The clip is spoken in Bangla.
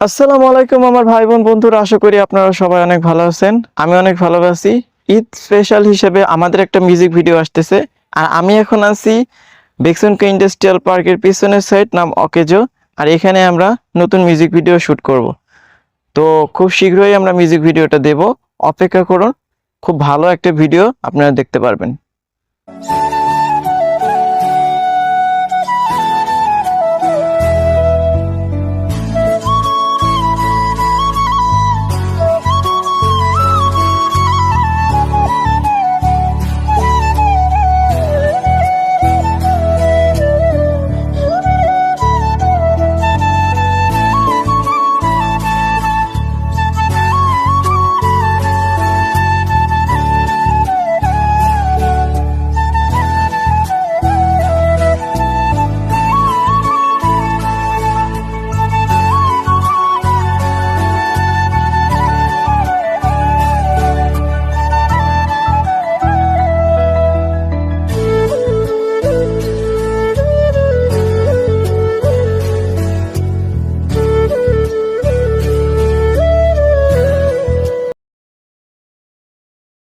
আসসালামু আলাইকুম আমার ভাই বোন বন্ধুরা, আশা করি আপনারা সবাই অনেক ভালো আছেন। আমি অনেক ভালো আছি। ঈদ স্পেশাল হিসেবে আমাদের একটা মিউজিক ভিডিও আসতেছে, আর আমি এখন আছি বেক্সনকে ইন্ডাস্ট্রিয়াল পার্কের পিছনের সাইড, নাম অকেজো। আর এখানে আমরা নতুন মিউজিক ভিডিও শুট করব। তো খুব শীঘ্রই আমরা মিউজিক ভিডিওটা দেব, অপেক্ষা করুন। খুব ভালো একটা ভিডিও আপনারা দেখতে পারবেন।